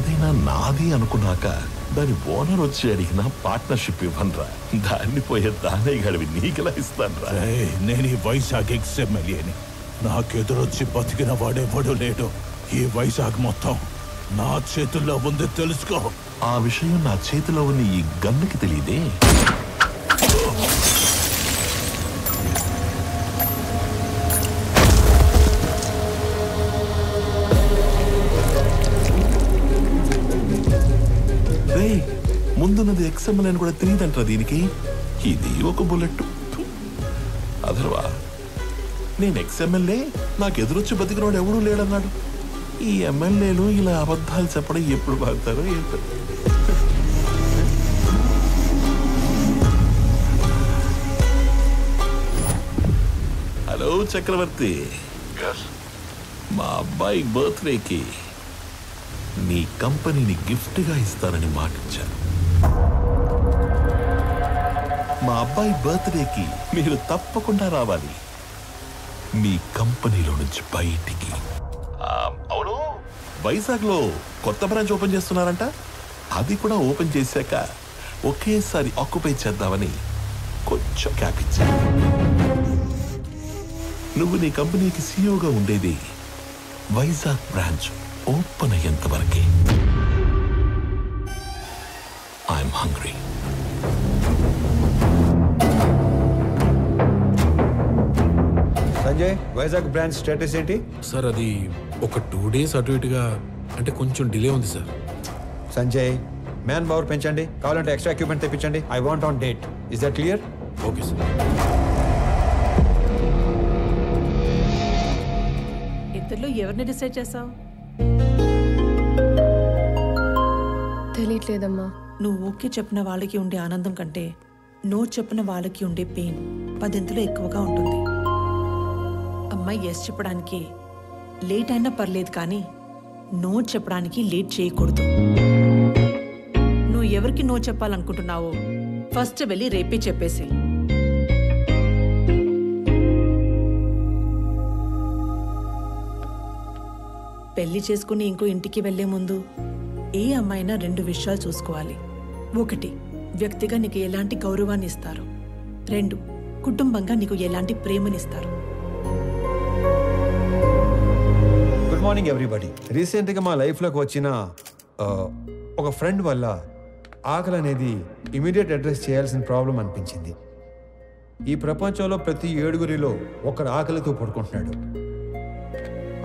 ఏదైనా నాది అనుకున్నాక దాని ఓనర్ వచ్చి అడిగినా పార్ట్నర్షిప్ ఇవ్వనరా. దాన్ని పోయే దానయ్య గడివి నీకెలా ఇస్తానరా? నేను ఈ వైజాగ్ ఎక్స్ఎమ్మెల్యేని. నాకెదురొచ్చి బతికిన వాడెవడు లేడు. ఈ వైజాగ్ మొత్తం నా చేతుల్లో ఉంది, తెలుసుకో. ఆ విషయం నా చేతిలో ఉన్న ఈ గన్నుకి తెలియదే. ముందున్నది ఎక్స్ఎంఎల్ అని కూడా తెలియదంటారా దీనికి? ఇది ఒక బుల్లెట్. అదర్వా నేను ఎక్స్ఎంఎల్ఏ, నాకు ఎదురొచ్చి బతికినోడు ఎవడూ లేడన్నాడు. ఈ ఎమ్మెల్యేలు ఇలా అబద్ధాలు చెప్పడం ఎప్పుడు బాగుతారో ఏంటో. హలో చక్రవర్తి, మా అబ్బాయి బర్త్డేకి నీ కంపెనీని గిఫ్ట్గా ఇస్తానని మాటిచ్చాను. మా అబ్బాయి బర్త్డేకి మీరు తప్పకుండా రావాలి మీ కంపెనీలో నుంచి బయటికి. అవును, వైజాగ్ లో కొత్త బ్రాంచ్ ఓపెన్ చేస్తున్నారంట. అది కూడా ఓపెన్ చేశాక ఒకేసారి ఆక్యుపై చేద్దామని కొంచెం క్యాప్ ఇచ్చాను. నువ్వు నీ కంపెనీకి సీఈఓగా ఉండేది వైజాగ్ బ్రాంచ్ ఓపెన్ అయ్యేంత వరకే. I'm hungry. Sanjay, Vizag branch status ఏంటి? సార్ అది ఒక 2 days అటు ఇటుగా, అంటే కొంచెం డిలే ఉంది సార్. సంజయ్, మ్యాన్ పవర్ పెంచండి, కావాలంటే ఎక్స్ట్రా ఎక్విప్మెంట్ తెప్పించండి. I want on date. Is that clear? Okay sir. ఇద్దరిలో ఎవరిని డిసైడ్ చేసావు? తెలియట్లేదమ్మా. నువ్వు ఓకే చెప్పిన వాళ్ళకి ఉండే ఆనందం కంటే నో చెప్పిన వాళ్ళకి ఉండే పెయిన్ 10 ఎక్కువగా ఉంటుంది. అమ్మాయి ఎస్ చెప్పడానికి లేట్ అయినా పర్లేదు, కానీ నో చెప్పడానికి లేట్ చేయకూడదు. నువ్వు ఎవరికి నో చెప్పాలనుకుంటున్నావో ఫస్ట్ వెళ్ళి రేపే చెప్పేసి. పెళ్లి చేసుకుని ఇంకో ఇంటికి వెళ్లే ముందు ఏ అమ్మాయినా 2 విషయాలు చూసుకోవాలి. 1, వ్యక్తిగా నీకు ఎలాంటి గౌరవాన్ని ఇస్తారు. 2, కుటుంబంగా నీకు ఎలాంటి ప్రేమనిస్తారు. Good morning everybody. రీసెంట్గా మా లైఫ్లోకి వచ్చిన ఒక ఫ్రెండ్ వల్ల ఆకలి అనేది ఇమీడియట్ అడ్రస్ చేయాల్సిన ప్రాబ్లం అనిపించింది. ఈ ప్రపంచంలో ప్రతి 7గురిలో ఒకడు ఆకలితో పడుకుంటున్నాడు.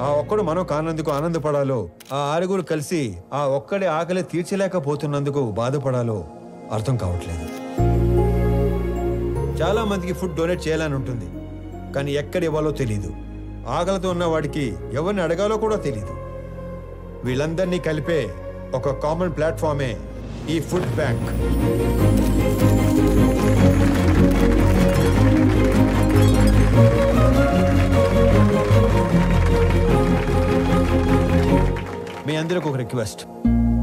ఆ ఒక్కడు మనం కానందుకు ఆనందపడాలో, ఆ 6గురు కలిసి ఆ ఒక్కడి ఆకలి తీర్చలేకపోతున్నందుకు బాధపడాలో అర్థం కావట్లేదు. చాలా మందికి ఫుడ్ డొనేట్ చేయాలని ఉంటుంది, కానీ ఎక్కడ ఇవ్వాలో తెలీదు. ఆకలితో ఉన్న వాడికి ఎవరిని అడగాలో కూడా తెలీదు. వీళ్ళందరినీ కలిపే ఒక కామన్ ప్లాట్ఫామే ఈ ఫుడ్ బ్యాంక్. మీ అందరికి ఒక రిక్వెస్ట్.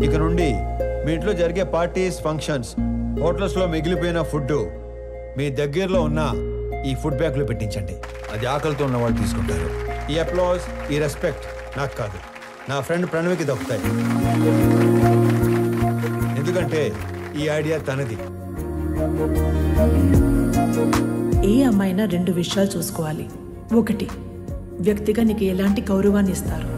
ఇక నుండి మీ ఇంట్లో జరిగే పార్టీస్, ఫంక్షన్స్, హోటల్స్లో మిగిలిపోయిన ఫుడ్ మీ దగ్గరలో ఉన్న ఈ ఫుడ్ బ్యాంక్లో పెట్టించండి. అది ఆకలితో ఉన్న వాళ్ళు తీసుకుంటారు. ఈ అప్లాజ్, ఈ రెస్పెక్ట్ నాకు కాదు, నా ఫ్రెండ్ ప్రణవ్కి దక్కుతాయి. ఎందుకంటే ఈ ఐడియా తనది. ఏ అమ్మాయినా 2 విషయాలు చూసుకోవాలి. 1, వ్యక్తిగా నీకు ఎలాంటి గౌరవాన్ని ఇస్తారు.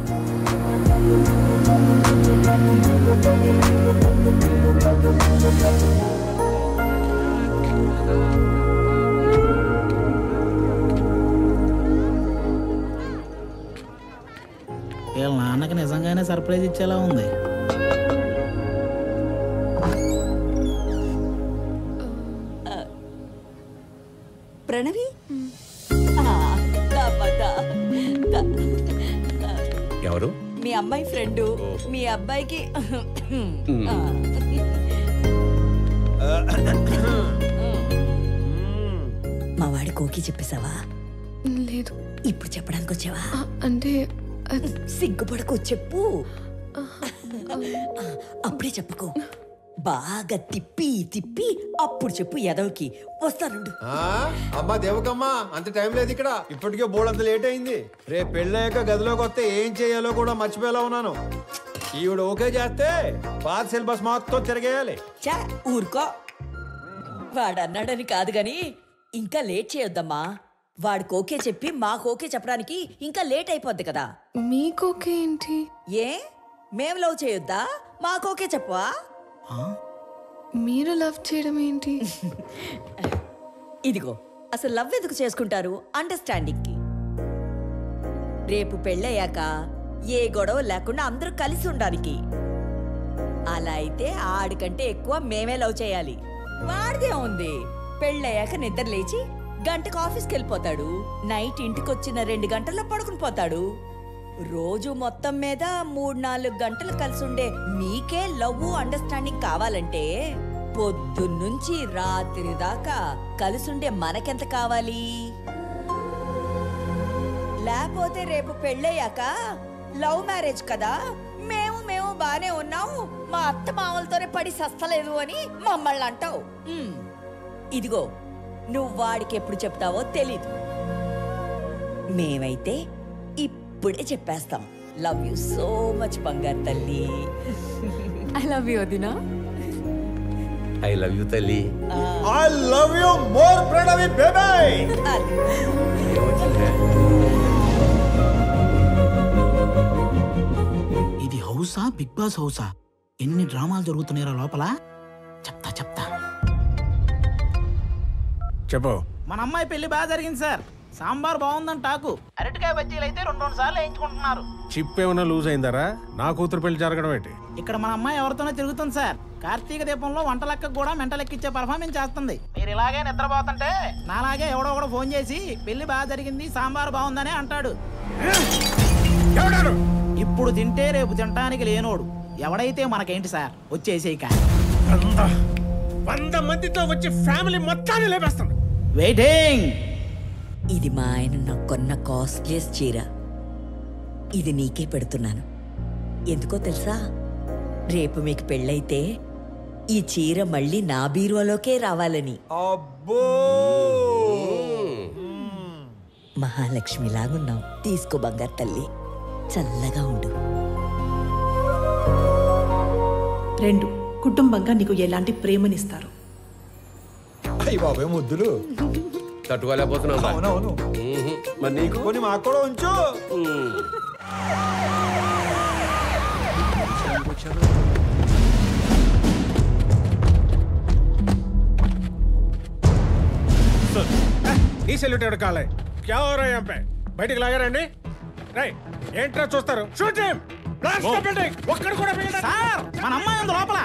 వీళ్ళ నాన్నకి నిజంగానే సర్ప్రైజ్ ఇచ్చేలా ఉంది. ప్రణవి, ఎవరు? మీ అమ్మాయి ఫ్రెండ్. మీ అబ్బాయికి మా వాడి కోకి చెప్పేశావా? లేదు. ఇప్పుడు చెప్పడానికి వచ్చావా? అంటే సిగ్గుపడకు, చెప్పు. అప్పుడే చెప్పుకో, బాగా తిప్పి తిప్పి అప్పుడు చెప్పు. ఎదవకి వస్తానుండు. అమ్మా దేవకమ్మా, అంత టైం లేదు ఇక్కడ. ఇప్పటికే బోర్డు అంత లేట్ అయింది. రేపు పెళ్ళయ్యాక గదిలోకి వస్తే ఏం చేయాలో కూడా మర్చిపోయేలా ఉన్నాను. ఈవిడ ఓకే చేస్తే పాత సిలబస్ మొత్తం తిరగేయాలి. చా ఊరుకో. వాడన్నాడని కాదు గాని ఇంకా లేట్ చేయొద్దమ్మా. వాడికి ఓకే చెప్పి మాకు ఓకే చెప్పడానికి ఇంకా లేట్ అయిపోద్ది కదా. మీకు ఓకే ఏంటి? ఏ మేం లవ్ చేయొద్దా? మాకు ఓకే చెప్పవా? మీరు లవ్ చేయడం ఏంటి? ఇదిగో అసలు లవ్ ఎందుకు చేసుకుంటారు? అండర్స్టాండింగ్ కి. రేపు పెళ్ళయ్యాక ఏ గొడవ లేకుండా అందరూ కలిసి ఉండడానికి. అలా అయితే ఆడికంటే ఎక్కువ మేమే లవ్ చేయాలి. వాడిదే ఉంది. పెళ్ళయ్యాక నిద్ర లేచి గంటకు ఆఫీస్కి వెళ్ళిపోతాడు. నైట్ ఇంటికొచ్చిన 2 గంటల్లో పడుకుని పోతాడు. రోజు మొత్తం మీద 3-4 గంటలు కలిసి ఉండే మీకే లవ్ అండర్స్టాండింగ్ కావాలంటే పొద్దున్నుంచి రాత్రి దాకా కలిసుండే మనకెంత కావాలి? లేకపోతే రేపు పెళ్ళయ్యాక లవ్ మ్యారేజ్ కదా, మేము బానే ఉన్నాం, మా అత్త మామలతోనే పడి సస్తలేదు అని మమ్మల్ని అంటావు. ఇదిగో నువ్వు వాడికి ఎప్పుడు చెప్తావో తెలీదు. మేమైతే ఇప్పుడే చెప్పేస్తాం. లవ్ యూ సో మచ్ బంగారు తల్లి. ఐ లవ్ యూ వదినా. ఐ లవ్ యూ తల్లి. I love you more Pranavi baby. ఇది హౌసా, బిగ్ బాస్ హౌసా? ఎన్ని డ్రామాలు జరుగుతున్నాయో లోపల. చెప్తా చెప్పు. మన అమ్మాయి పెళ్లి బాగా జరిగింది సార్. సాంబార్ బాగుందని టాకు. అరటికాయ బజ్జీలు అయితే 2 సార్లు వేయించుకుంటున్నారు. చిప్ ఏమైనా లూజ్ అయిందారా? నా కూతురు పెళ్లి జరగడం ఏంటి? ఇక్కడ మన అమ్మాయి ఎవరితోనో తిరుగుతుంది సార్. కార్తీక దీపంలో వంట లెక్కకు కూడా మెంట లెక్కిచ్చే పర్ఫార్మెన్స్ చేస్తుంది. మీరు ఇలాగే నిద్రపోతుంటే నాలాగే ఎవడో ఒకడు ఫోన్ చేసి పెళ్లి బాగా జరిగింది, సాంబార్ బాగుందని అంటాడు. ఇప్పుడు తింటే రేపు తినటానికి లేనోడు. ఎవడైతే మనకేంటి సార్, వచ్చేసేయక. 100 మందితో వచ్చి ఫ్యామిలీ మొత్తాన్ని లేపేస్తాను. వెయిటింగ్. ఇది మా ఆయన నాకు కొన్న కాస్ట్లీయెస్ట్ చీర. ఇది నీకే పెడుతున్నాను. ఎందుకో తెలుసా? రేపు మీకు పెళ్ళైతే ఈ చీర మళ్ళీ నా బీరువాలోకే రావాలని. అబ్బో, మహాలక్ష్మిలాగున్నావు. తీసుకో బంగారు తల్లి, చల్లగా ఉండు. 2 కుటుంబంగా నీకు ఎలాంటి ప్రేమనిస్తారు? అయ్యి బాబాయ్ ముద్దులు. తట్టుకోలేకపోతున్నావు. అవునవును. మరి నీకు కొన్ని మాకు కూడా ఉంచు. ఈ సెల్యూట్ ఎవరు కాలే? క్యా హో రहा है यहाँ पे? బయటికి లాగారండి. రై ఏంట్రా చూస్తారు? Shoot him. Blast the building. ఒక్కడు కూడా మిగలడు. సార్ మన అమ్మాయి ఉంది లోపల.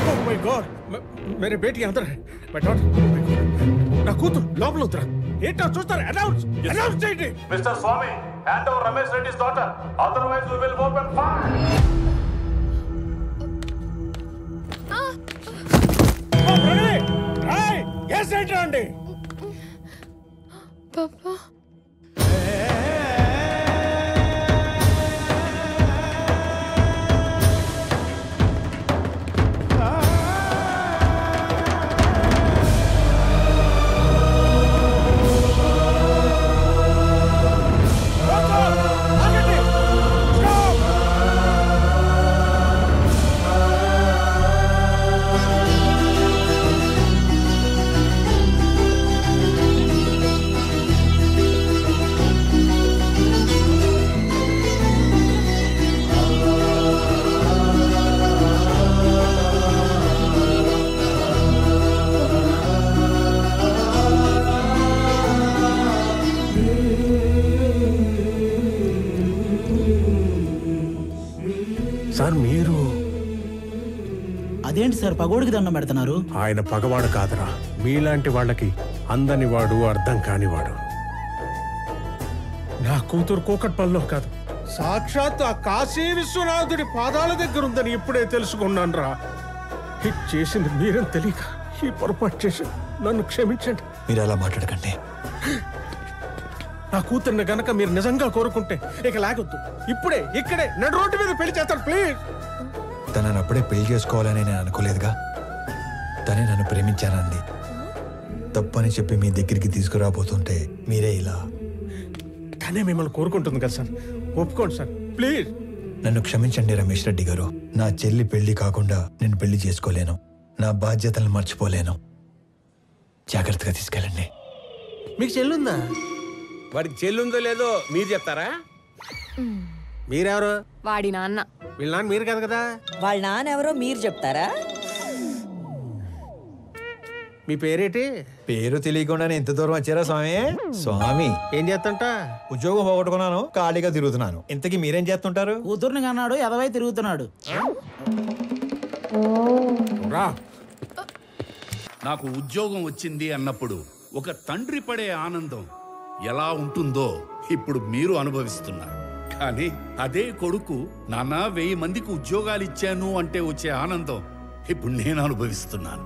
ఓ మై గాడ్, మేరే బేటీ అందర్ హై. బట్ నాట్ నా కూతురు లోపల ఉత్తరా. ఏంట్రా చూస్తారు? అనౌన్స్ చేయండి. Mister Swami, hand over Ramesh Reddy's daughter, otherwise we will open fire. ఓ ప్రణవి, రేయ్ ఎస్ ఏంట్రా అండి? పాపా సార్ మీరు అదేంటి సార్ పగోడికి దండం పెడుతున్నారు? ఆయన పగవాడు కాదురా, మీలాంటి వాళ్ళకి అందని వాడు, అర్థం కానివాడు. నా కూతురు కూకట్పల్లిలో కాదు, సాక్షాత్ ఆ కాశీ విశ్వనాథుడి పాదాల దగ్గర ఉందని ఇప్పుడే తెలుసుకున్నాను రా. హిట్ చేసింది మీరని తెలియక ఈ పొరపాటు చేసి నన్ను క్షమించండి. మీరు అలా మాట్లాడకండి. నా కూతుర్ని గనక మీరు నిజంగా కోరుకుంటే ఇక లాగొద్దు, ఇప్పుడే ఇక్కడే నడు రోడ్డు మీద పెళ్లి చేస్తాను ప్లీజ్. తనని అప్పుడే పెళ్లి చేసుకోవాలని నేను అనుకోలేదుగా. తనే నన్ను ప్రేమించానంది. తప్పని చెప్పి మీ దగ్గరికి తీసుకురాబోతుంటే మీరే ఇలా. తనే మిమ్మల్ని కోరుకుంటుంది కదా సార్, ఒప్పుకోండి సార్ ప్లీజ్. నన్ను క్షమించండి రమేష్ రెడ్డి గారు. నా చెల్లి పెళ్లి కాకుండా నేను పెళ్లి చేసుకోలేను. నా బాధ్యతలను మర్చిపోలేను. జాగ్రత్తగా తీసుకెళ్ళండి. మీకు చెల్లుందా? వాడికి చెల్లుందో లేదో మీరు చెప్తారా? మీరెవరు? వాడి నాన్న. వీళ్ళ నాన్న మీరు కాదు కదా? వాళ్ళ నాన్న ఎవరో మీరు చెప్తారా? మీ పేరేటి? పేరు తెలియకుండానే ఇంత దూరం వచ్చారా స్వామి? స్వామి ఏం చేస్తుంట? ఉద్యోగం పోగొట్టుకున్నాను, ఖాళీగా తిరుగుతున్నాను. ఇంతకీ మీరేం చేస్తుంటారు? కూతుర్ని కన్నాడు, ఎదవై తిరుగుతున్నాడు. రా. నాకు ఉద్యోగం వచ్చింది అన్నప్పుడు ఒక తండ్రి పడే ఆనందం ఎలా ఉంటుందో ఇప్పుడు మీరు అనుభవిస్తున్నారు. కానీ అదే కొడుకు నాన్న 1000 మందికి ఉద్యోగాలు ఇచ్చాను అంటే వచ్చే ఆనందం ఇప్పుడు నేను అనుభవిస్తున్నాను.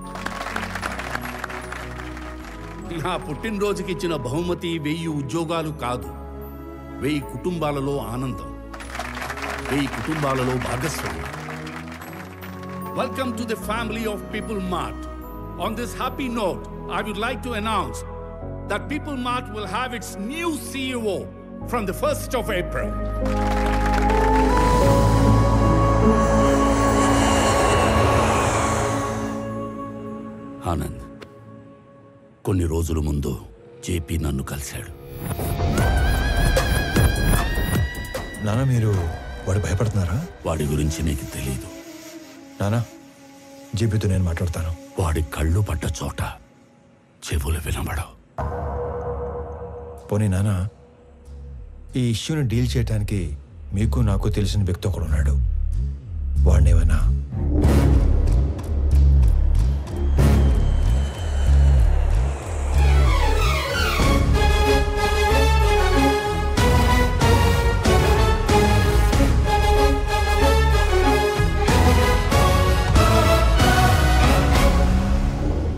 నా పుట్టినరోజుకి ఇచ్చిన బహుమతి 1000 ఉద్యోగాలు కాదు, 1000 కుటుంబాలలో ఆనందం, 1000 కుటుంబాలలో భాగస్వామ్యం. Welcome to the family of People Mart. On this happy note, I would like to announce that People Mart will have its new CEO from the 1st of April. Anand, కొన్ని రోజుల ముందు జేపీ నన్ను కలిశాడు. నాన్న, మీరు వాడు భయపడుతున్నారా? వాడి గురించి నీకు తెలీదు నానా. జేపీతో నేను మాట్లాడతాను. వాడి కళ్ళు పడ్డ చోట చెవులు వినబడవు. పోనీ నానా, ఈ ఇష్యూని డీల్ చేయడానికి మీకు నాకు తెలిసిన వ్యక్తి ఒకడు ఉన్నాడు. వాడినేమన్నా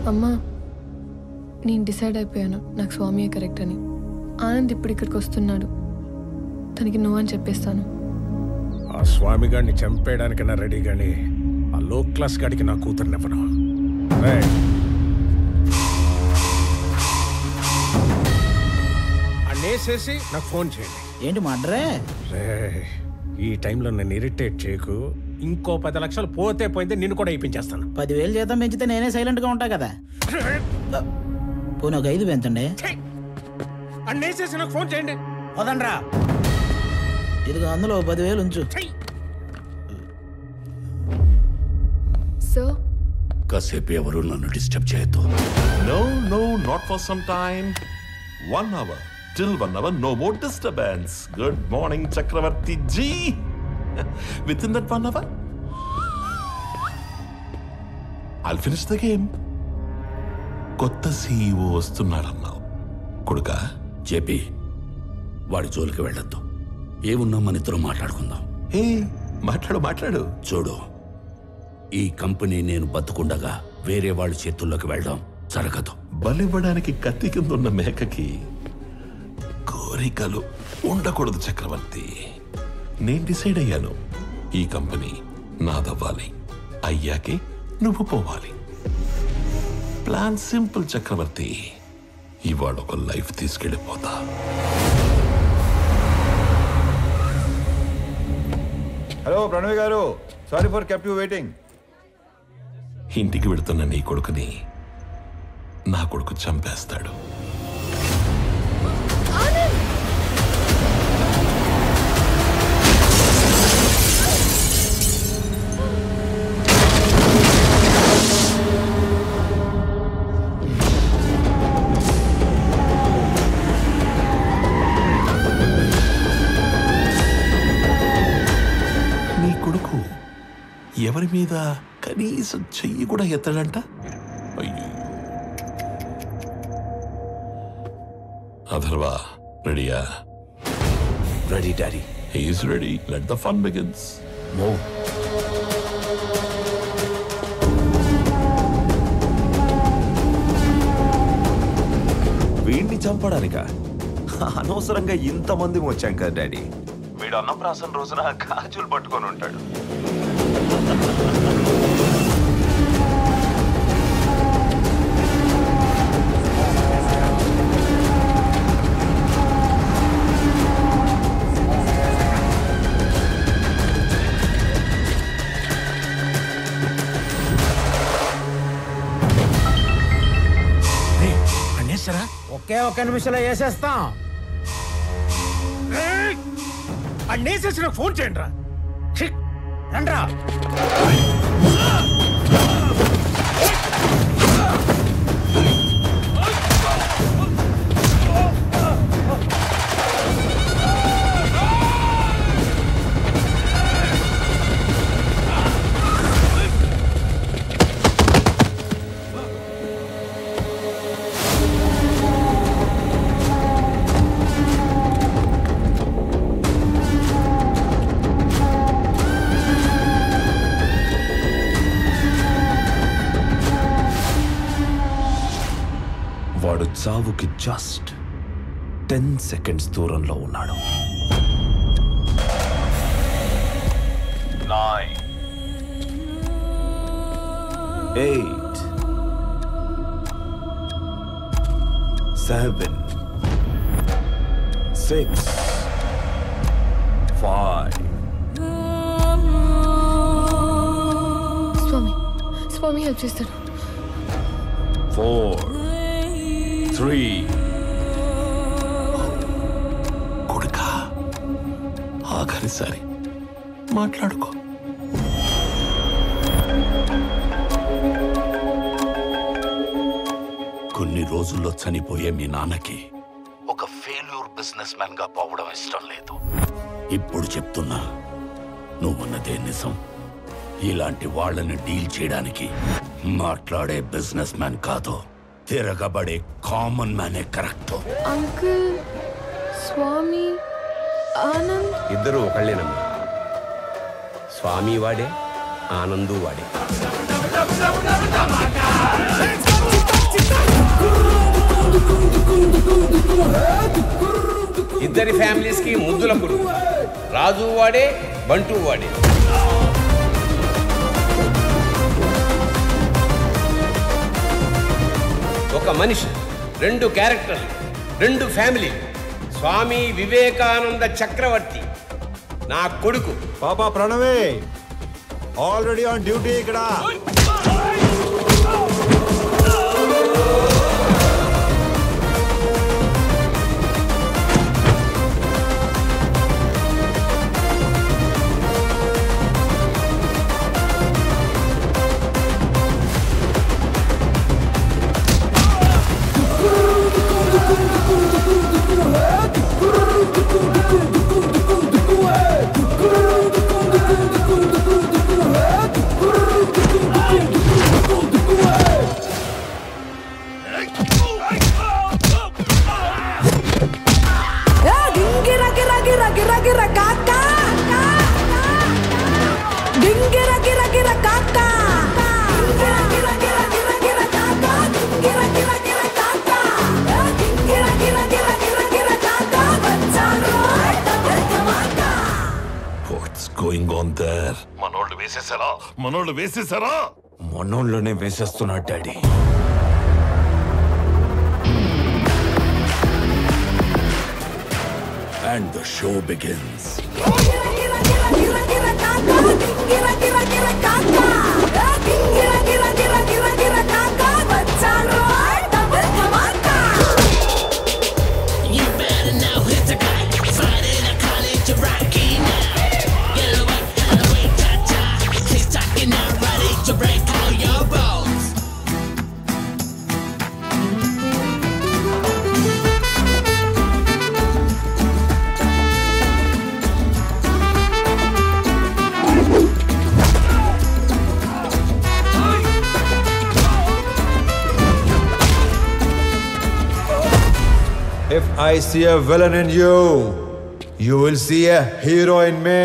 అమ్మా, నేను డిసైడ్ అయిపోయాను, నాకు స్వామియే కరెక్ట్ అని. ఆనంద్ ఇప్పుడు ఇక్కడికి వస్తున్నాడు, తనకి నువ్వని చెప్పేస్తాను. ఆ స్వామి గారిని చంపేయడానికైనా రెడీ గాని ఆ లో క్లాస్ గాడికి నా కూతురునివ్వను. అనేసేసి నాకు ఫోన్ చేయండి. ఏంటి మడ్రే? ఈ టైంలో నన్ను ఇరిటేట్ చేయకు. ఇంకో 10 లక్షలు పోతే పోయింది, నిన్ను కూడా ఇప్పించేస్తాను. 10,000 జీతం పెంచితే నేనే సైలెంట్ గా ఉంటా కదా. పోనీ ఒక 5 పెంచండి. అనేసేసి నాకు ఫోన్ చేయండి. వదండ్రా, ఇదిగో అందులో 10,000 ఉంచు. సో కాసేపు ఎవరు నన్ను డిస్టర్బ్ చేయొద్దు. No, not for some time. 1 hour. Till 1 hour, no more disturbance. Good morning, Chakravarti ji. Within that 1 hour, I'll finish the game. కొత్త CEO వస్తున్నాడన్నావు కొడుకా. జేపీ, వాడి జోలికి వెళ్ళొద్దు. ఏమున్నా మన ఇద్దరం మాట్లాడుకుందాం. ఏ మాట్లాడు. చూడు, ఈ కంపెనీ నేను బతుకుండగా వేరే వాళ్ళ చేతుల్లోకి వెళ్ళడం జరగదు. బలివ్వడానికి కత్తి కింద ఉన్న మేకకి కోరికలు ఉండకూడదు చక్రవర్తి. నేను డిసైడ్ అయ్యాను, ఈ కంపెనీ నాదవ్వాలి. అయ్యాకే నువ్వు పోవాలి. ప్లాన్ సింపుల్ చక్రవర్తి. ఇవాళ ఒక లైఫ్ తీసుకెళ్ళిపోతా. హలో ప్రణవ్ గారు, sorry for kept you waiting. ఇంటికి వెళుతున్న నీ కొడుకుని నా కొడుకు చంపేస్తాడు. నీ కొడుకు ఎవరి మీద కనీసం చెయ్యి కూడా ఎత్తడంట. అయ్యో. అథర్వా, రెడీయా? Ready daddy. He's ready. Let the fun begins. Move. వీడిని చంపడానిక అనవసరంగా ఇంతమంది వచ్చాం కదా డాడీ. వీడు అన్నప్రాసన రోజున గాజులు పట్టుకొని ఉంటాడు. ఒకే ఒక్క నిమిషంలో వేసేస్తాం. అన్నేసేసి నాకు ఫోన్ చేయండి రా. రండ్రా. వాడు చావుకి జస్ట్ 10 సెకండ్స్ దూరంలో ఉన్నాడు. 9 8 7 6 5 స్వామి హెల్ప్ చేస్తాడు. 4 3 కొడుకా ఆఖరిసారి మాట్లాడుకో. కొన్ని రోజుల్లో చనిపోయే మీ నాన్నకి ఒక ఫెయిల్యూర్ బిజినెస్ మ్యాన్ గా పోవడం ఇష్టం లేదు. ఇప్పుడు చెప్తున్నా, నువ్వన్నదే నిజం. ఇలాంటి వాళ్ళని డీల్ చేయడానికి మాట్లాడే బిజినెస్ మ్యాన్ కాదు, తిరగబడే కామన్ మ్యానే కరెక్ట్. అంకుల్, స్వామి, ఆనంద్ ఇద్దరు ఒకళ్ళేనమ్మా. స్వామి వాడే, ఆనందు వాడే. ఇద్దరి ఫ్యామిలీస్ కి ముద్దుల పురుగు. రాజు వాడే, బంటూ వాడే. ఒక మనిషి, 2 క్యారెక్టర్లు, 2 ఫ్యామిలీ. స్వామి వివేకానంద చక్రవర్తి నా కొడుకు. పాపా ప్రణవే ఆల్రెడీ ఆన్ డ్యూటీ ఇక్కడ. మనోళ్ళు వేసేసారా? మనోళ్ళనే వేసేస్తున్నాడు daddy. And the show begins. If I see a villain in you, you will see a hero in me.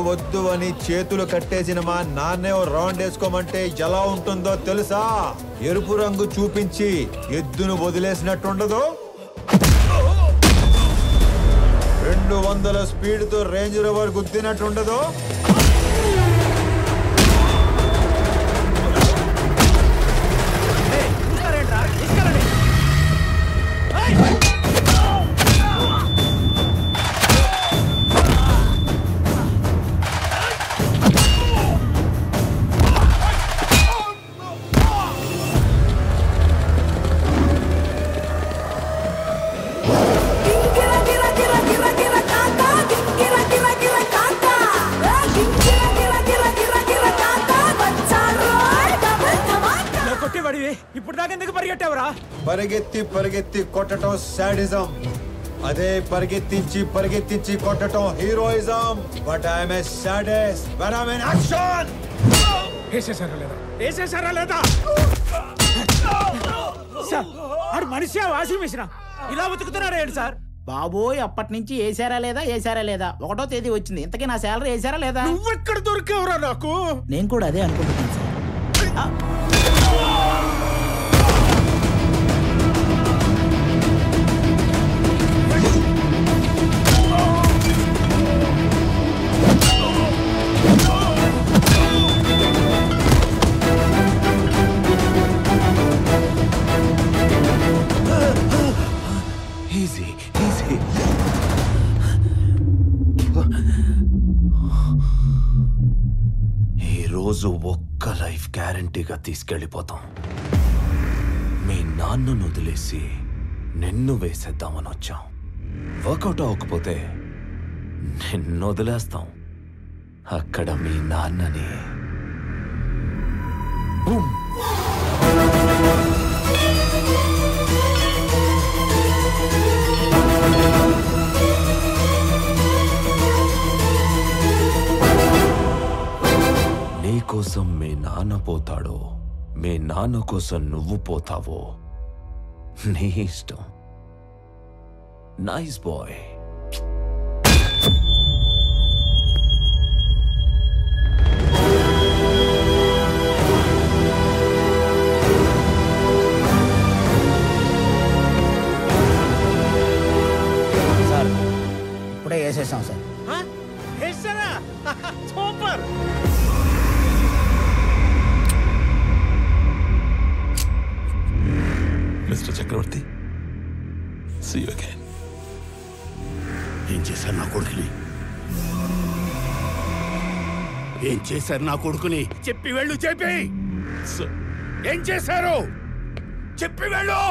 వద్దు అని చేతులు కట్టేసిన మా నాన్నే రౌండ్ వేసుకోమంటే ఎలా ఉంటుందో తెలుసా? ఎరుపు రంగు చూపించి ఎద్దును వదిలేసినట్టుండదు. 200 స్పీడ్ తో రేంజ్ రోవర్ గుద్దినట్టుండదు. ఇప్పుడు దాకా ఎందుకు పరిగెట్టావురా? పరిగెత్తి పరిగెత్తి కొట్టడం సాడిజం, అదే పరిగెత్తించి పరిగెత్తించి కొట్టడం heroism. But I'm a sadist when I'm in action. వేసేసారా లేదా? సార్ ఆడు మనిషి వాషింగ్ మిషన్ ఇలా ఉతుకుతున్నారా ఏంటి సార్? బాబోయ్, అప్పటి నుంచి వేసారా లేదా 1వ తేదీ వచ్చింది. ఇంతకీ నా శాలరీ వేసారా లేదా? నువ్వెక్కడ దొరికావురా నాకు? నేను కూడా అదే అనుకుంటున్నాను సార్. ఈరోజు ఒక్క లైఫ్ గ్యారంటీగా తీసుకెళ్ళిపోతాం. మీ నాన్నను వదిలేసి నిన్ను వేసేద్దామని వచ్చాం. వర్కౌట్ అవ్వకపోతే నిన్ను వదిలేస్తాం. అక్కడ మీ నాన్నని బూమ్. నీకోసం మీ నాన్న పోతాడో, మీ నాన్న కోసం నువ్వు పోతావో నీ ఇష్టం. Nice bye. సార్ ఇప్పుడే వేసేసాం సార్. వేసారా? Super. Mister Chakravarthy, see you again. ఏం చేశారు నా కొడుకుని? ఏం చేశారు నా కొడుకుని? చెప్పి వెళ్ళు. చెప్పి ఏం చేశారు? చెప్పి వెళ్ళు.